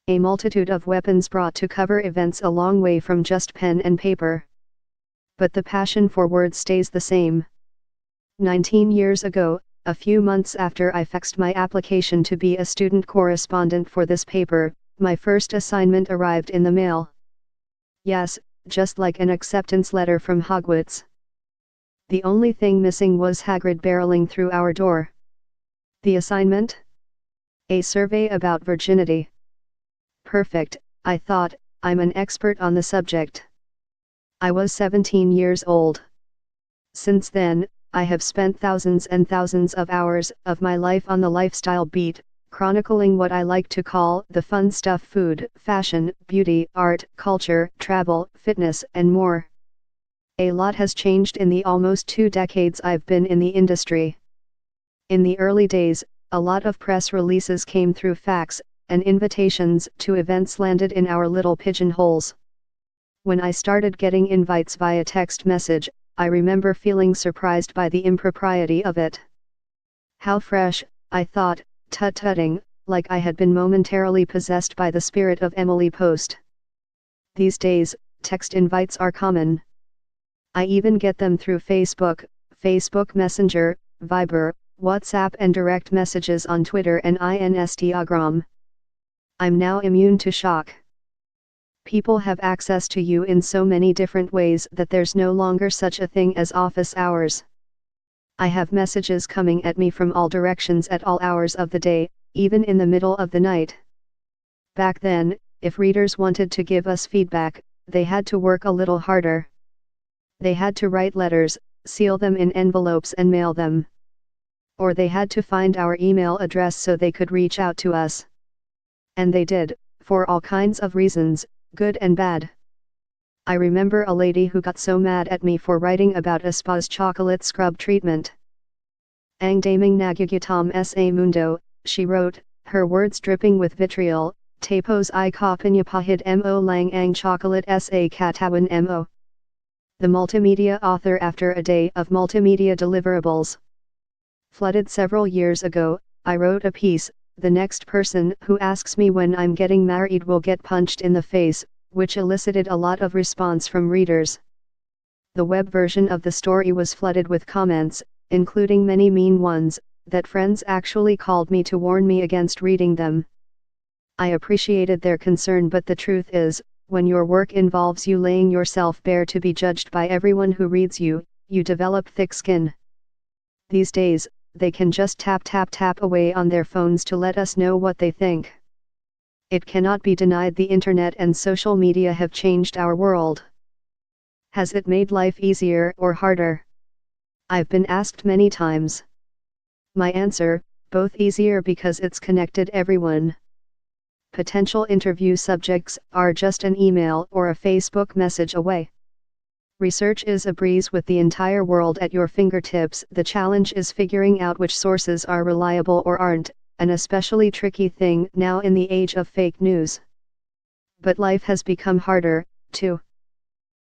A multitude of weapons brought to cover events a long way from just pen and paper. But the passion for words stays the same. 19 years ago, a few months after I faxed my application to be a student correspondent for this paper, my first assignment arrived in the mail. Yes, just like an acceptance letter from Hogwarts. The only thing missing was Hagrid barreling through our door. The assignment? A survey about virginity. Perfect, I thought, I'm an expert on the subject. I was 17 years old. Since then, I have spent thousands and thousands of hours of my life on the lifestyle beat, chronicling what I like to call the fun stuff: food, fashion, beauty, art, culture, travel, fitness, and more. A lot has changed in the almost 2 decades I've been in the industry. In the early days, a lot of press releases came through fax, and invitations to events landed in our little pigeonholes. When I started getting invites via text message, I remember feeling surprised by the impropriety of it. How fresh, I thought, tut-tutting, like I had been momentarily possessed by the spirit of Emily Post. These days, text invites are common. I even get them through Facebook, Facebook Messenger, Viber, WhatsApp, and direct messages on Twitter and Instagram. I'm now immune to shock. People have access to you in so many different ways that there's no longer such a thing as office hours. I have messages coming at me from all directions at all hours of the day, even in the middle of the night. Back then, if readers wanted to give us feedback, they had to work a little harder. They had to write letters, seal them in envelopes and mail them. Or they had to find our email address so they could reach out to us. And they did, for all kinds of reasons, good and bad. I remember a lady who got so mad at me for writing about a spa's chocolate scrub treatment. Ang daming nagugutom sa mundo, she wrote, her words dripping with vitriol, tapos I kapanyapahid mo lang ang chocolate sa katawan mo. The multimedia author after a day of multimedia deliverables. Flooded several years ago, I wrote a piece, "The next person who asks me when I'm getting married will get punched in the face," which elicited a lot of response from readers. The web version of the story was flooded with comments, including many mean ones, that friends actually called me to warn me against reading them. I appreciated their concern, but the truth is, when your work involves you laying yourself bare to be judged by everyone who reads you, you develop thick skin. These days, they can just tap away on their phones to let us know what they think. It cannot be denied the internet and social media have changed our world. Has it made life easier or harder? I've been asked many times. My answer, both easier because it's connected everyone. Potential interview subjects are just an email or a Facebook message away. Research is a breeze with the entire world at your fingertips. The challenge is figuring out which sources are reliable or aren't, an especially tricky thing now in the age of fake news. But life has become harder, too.